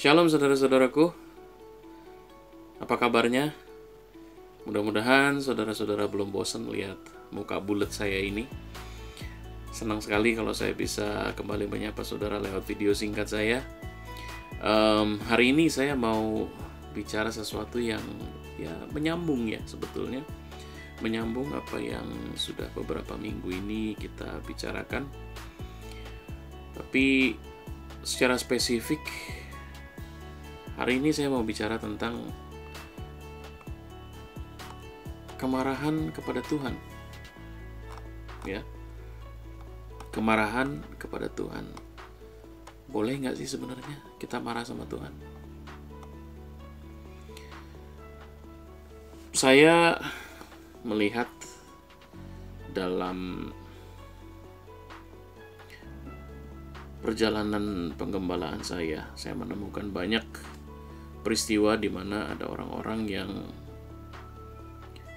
Shalom saudara-saudaraku, apa kabarnya? Mudah-mudahan saudara-saudara belum bosan lihat muka bulat saya ini. Senang sekali kalau saya bisa kembali menyapa saudara lewat video singkat saya. Hari ini saya mau bicara sesuatu yang menyambung sebetulnya. Menyambung apa yang sudah beberapa minggu ini kita bicarakan. Tapi secara spesifik, hari ini saya mau bicara tentang kemarahan kepada Tuhan. Kemarahan kepada Tuhan. Boleh nggak sih sebenarnya kita marah sama Tuhan? Saya melihat dalam perjalanan penggembalaan saya menemukan banyak peristiwa di mana ada orang-orang yang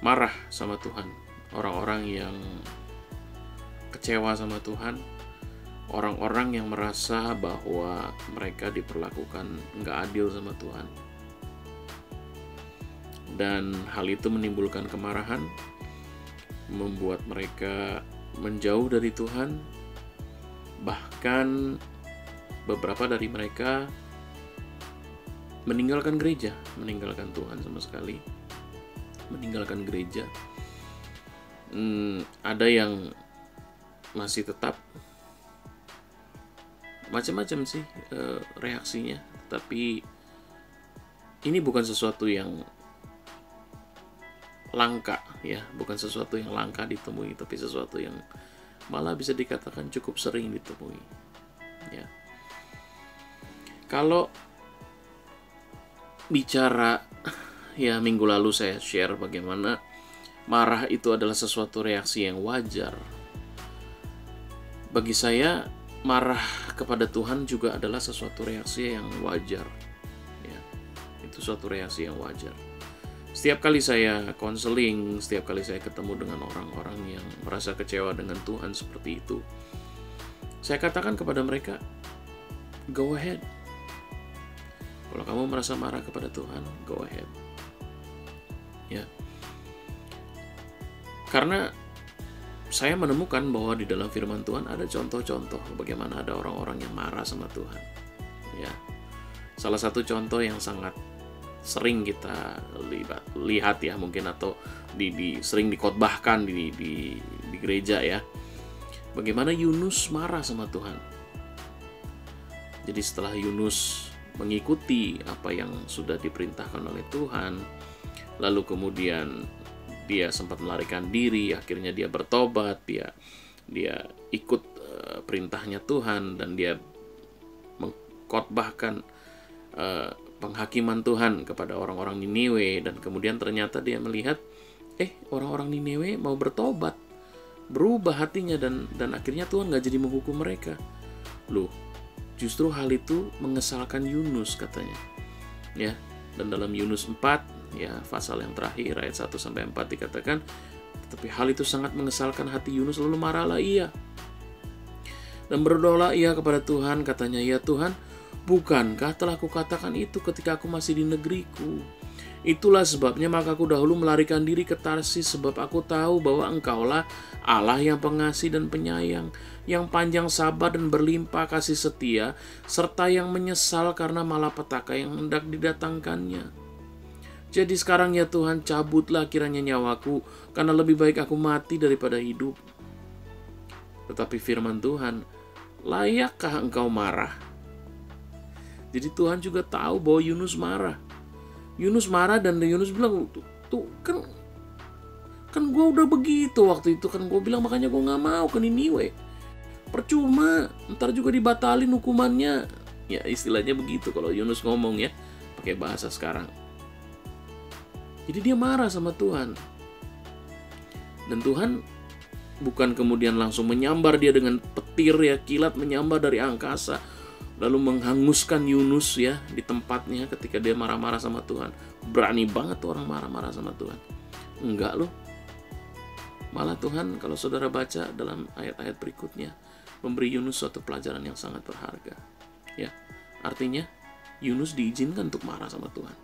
marah sama Tuhan, orang-orang yang kecewa sama Tuhan, orang-orang yang merasa bahwa mereka diperlakukan nggak adil sama Tuhan. Dan hal itu menimbulkan kemarahan, membuat mereka menjauh dari Tuhan. Bahkan beberapa dari mereka meninggalkan gereja, meninggalkan Tuhan sama sekali, meninggalkan gereja. Ada yang masih tetap, macam-macam sih reaksinya. Tapi ini bukan sesuatu yang langka, bukan sesuatu yang langka ditemui, tapi sesuatu yang malah bisa dikatakan cukup sering ditemui. Kalau bicara, minggu lalu saya share bagaimana marah itu adalah sesuatu reaksi yang wajar. Bagi saya, marah kepada Tuhan juga adalah sesuatu reaksi yang wajar. Itu suatu reaksi yang wajar. Setiap kali saya konseling, setiap kali saya ketemu dengan orang-orang yang merasa kecewa dengan Tuhan seperti itu, saya katakan kepada mereka, go ahead. Kalau kamu merasa marah kepada Tuhan, go ahead. Karena saya menemukan bahwa di dalam firman Tuhan ada contoh-contoh bagaimana ada orang-orang yang marah sama Tuhan. Salah satu contoh yang sangat sering kita lihat mungkin, atau sering dikotbahkan di gereja bagaimana Yunus marah sama Tuhan. Jadi setelah Yunus mengikuti apa yang sudah diperintahkan oleh Tuhan, lalu kemudian dia sempat melarikan diri, akhirnya dia bertobat, dia ikut perintahnya Tuhan, dan dia mengkhotbahkan penghakiman Tuhan kepada orang-orang Niniwe. Dan kemudian ternyata dia melihat orang-orang Niniwe mau bertobat, berubah hatinya, dan akhirnya Tuhan gak jadi menghukum mereka. Justru hal itu mengesalkan Yunus katanya. Dan dalam Yunus 4 pasal yang terakhir ayat 1-4 dikatakan, tetapi hal itu sangat mengesalkan hati Yunus, lalu marahlah ia dan berdoalah ia kepada Tuhan, katanya, ya Tuhan, bukankah telah kukatakan itu ketika aku masih di negeriku? Itulah sebabnya maka aku dahulu melarikan diri ke Tarsis, sebab aku tahu bahwa Engkaulah Allah yang pengasih dan penyayang, yang panjang sabar dan berlimpah kasih setia, serta yang menyesal karena malapetaka yang hendak didatangkannya. Jadi sekarang ya Tuhan, cabutlah kiranya nyawaku, karena lebih baik aku mati daripada hidup. Tetapi firman Tuhan, layakkah engkau marah? Jadi Tuhan juga tahu bahwa Yunus marah. Yunus marah, dan Yunus bilang, tuh kan gue udah begitu waktu itu, kan gue bilang, makanya gue gak mau ke Niniwe. Percuma, ntar juga dibatalin hukumannya. Istilahnya begitu kalau Yunus ngomong pakai bahasa sekarang. Jadi dia marah sama Tuhan. Dan Tuhan bukan kemudian langsung menyambar dia dengan petir kilat menyambar dari angkasa, lalu menghanguskan Yunus di tempatnya ketika dia marah-marah sama Tuhan. Berani banget tuh orang marah-marah sama Tuhan. Enggak loh. Malah Tuhan, kalau saudara baca dalam ayat-ayat berikutnya, memberi Yunus suatu pelajaran yang sangat berharga. Artinya Yunus diizinkan untuk marah sama Tuhan.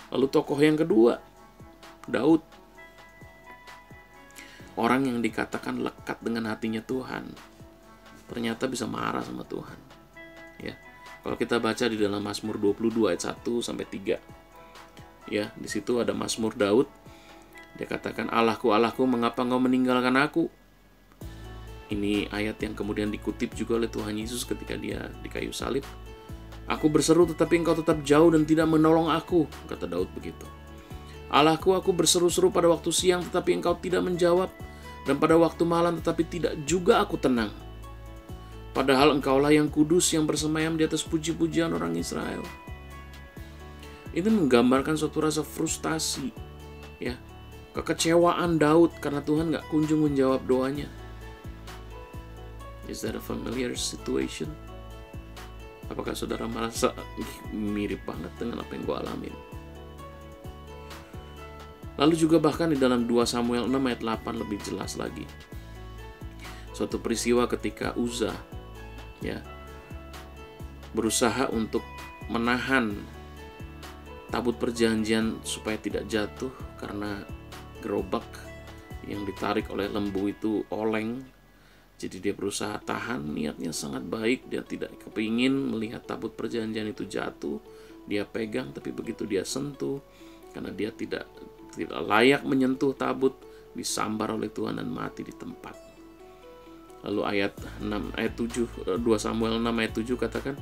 Lalu tokoh yang kedua, Daud. Orang yang dikatakan lekat dengan hatinya Tuhan, ternyata bisa marah sama Tuhan. Ya. Kalau kita baca di dalam Mazmur 22 ayat 1 sampai 3. Ya, di situ ada Mazmur Daud. Dia katakan, Allahku, Allahku, mengapa engkau meninggalkan aku? Ini ayat yang kemudian dikutip juga oleh Tuhan Yesus ketika dia di kayu salib. Aku berseru tetapi engkau tetap jauh dan tidak menolong aku, kata Daud begitu. Allahku, aku berseru-seru pada waktu siang tetapi engkau tidak menjawab, dan pada waktu malam tetapi tidak juga aku tenang. Padahal engkaulah yang kudus yang bersemayam di atas puji-pujian orang Israel. Ini menggambarkan suatu rasa frustasi, ya, kekecewaan Daud karena Tuhan gak kunjung menjawab doanya. Is that a familiar situation? Apakah saudara merasa mirip banget dengan apa yang gue alamin? Lalu juga bahkan di dalam 2 Samuel 6 ayat 8 lebih jelas lagi. Suatu peristiwa ketika Uza, ya, berusaha untuk menahan tabut perjanjian supaya tidak jatuh karena gerobak yang ditarik oleh lembu itu oleng. Jadi dia berusaha tahan, niatnya sangat baik, dia tidak kepingin melihat tabut perjanjian itu jatuh. Dia pegang, tapi begitu dia sentuh, karena dia tidak layak menyentuh tabut, disambar oleh Tuhan dan mati di tempat. Lalu ayat 2 Samuel 6 ayat 7 katakan,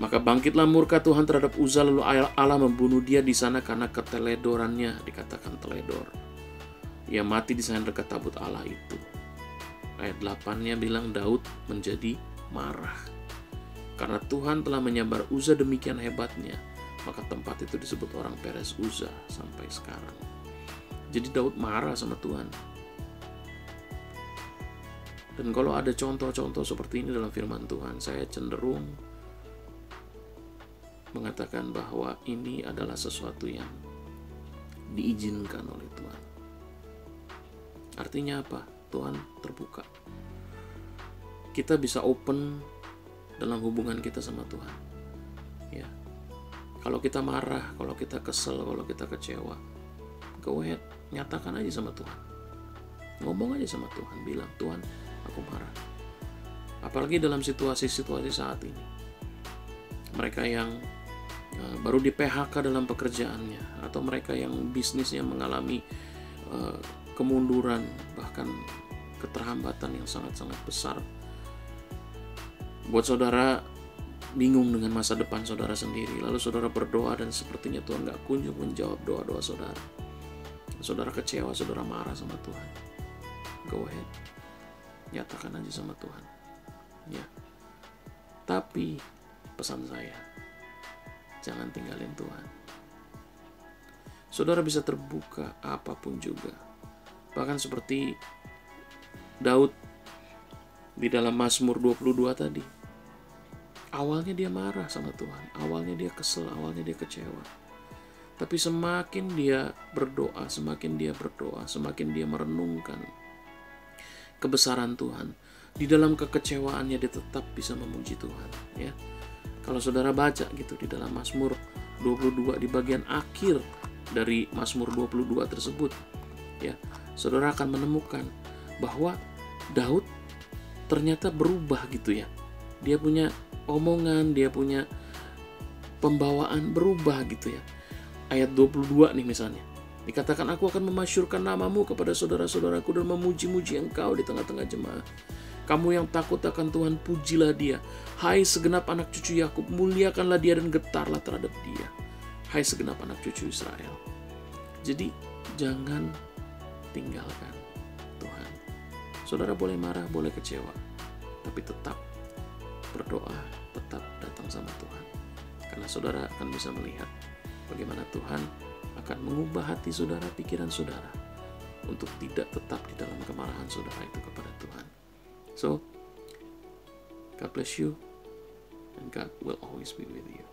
maka bangkitlah murka Tuhan terhadap Uza, lalu Allah membunuh dia di sana karena keteledorannya, dikatakan teledor. Ia mati di sana dekat tabut Allah itu. Ayat 8-nya bilang Daud menjadi marah. Karena Tuhan telah menyambar Uza demikian hebatnya, maka tempat itu disebut orang Perez Uza sampai sekarang. Jadi Daud marah sama Tuhan. Dan kalau ada contoh-contoh seperti ini dalam firman Tuhan, saya cenderung mengatakan bahwa ini adalah sesuatu yang diizinkan oleh Tuhan. Artinya apa? Tuhan terbuka. Kita bisa open dalam hubungan kita sama Tuhan. Ya. Kalau kita marah, kalau kita kesel, kalau kita kecewa, go ahead, nyatakan aja sama Tuhan. Ngomong aja sama Tuhan, bilang, Tuhan, aku marah. Apalagi dalam situasi-situasi saat ini. Mereka yang baru di PHK dalam pekerjaannya, atau mereka yang bisnisnya mengalami kemunduran, bahkan keterhambatan yang sangat-sangat besar. Buat saudara bingung dengan masa depan saudara sendiri, lalu saudara berdoa dan sepertinya Tuhan gak kunjung menjawab doa-doa saudara. Saudara kecewa, saudara marah sama Tuhan. Go ahead, nyatakan aja sama Tuhan. Ya. Tapi pesan saya, jangan tinggalin Tuhan. Saudara bisa terbuka apapun juga. Bahkan seperti Daud di dalam Mazmur 22 tadi. Awalnya dia marah sama Tuhan, awalnya dia kesel, awalnya dia kecewa. Tapi semakin dia berdoa, semakin dia merenungkan kebesaran Tuhan, di dalam kekecewaannya dia tetap bisa memuji Tuhan, ya. Kalau saudara baca gitu di dalam Mazmur 22 di bagian akhir dari Mazmur 22 tersebut, ya, saudara akan menemukan bahwa Daud ternyata berubah gitu ya. Dia punya omongan, dia punya pembawaan berubah gitu ya. Ayat 22 nih misalnya. Dikatakan, aku akan memasyurkan namamu kepada saudara-saudaraku dan memuji-muji engkau di tengah-tengah jemaah. Kamu yang takut akan Tuhan, pujilah dia. Hai segenap anak cucu Yakub, muliakanlah dia dan getarlah terhadap dia. Hai segenap anak cucu Israel. Jadi jangan tinggalkan Tuhan. Saudara boleh marah, boleh kecewa, tapi tetap berdoa, tetap datang sama Tuhan. Karena saudara akan bisa melihat bagaimana Tuhan akan mengubah hati saudara, pikiran saudara, untuk tidak tetap di dalam kemarahan saudara itu kepada Tuhan. So, God bless you, and God will always be with you.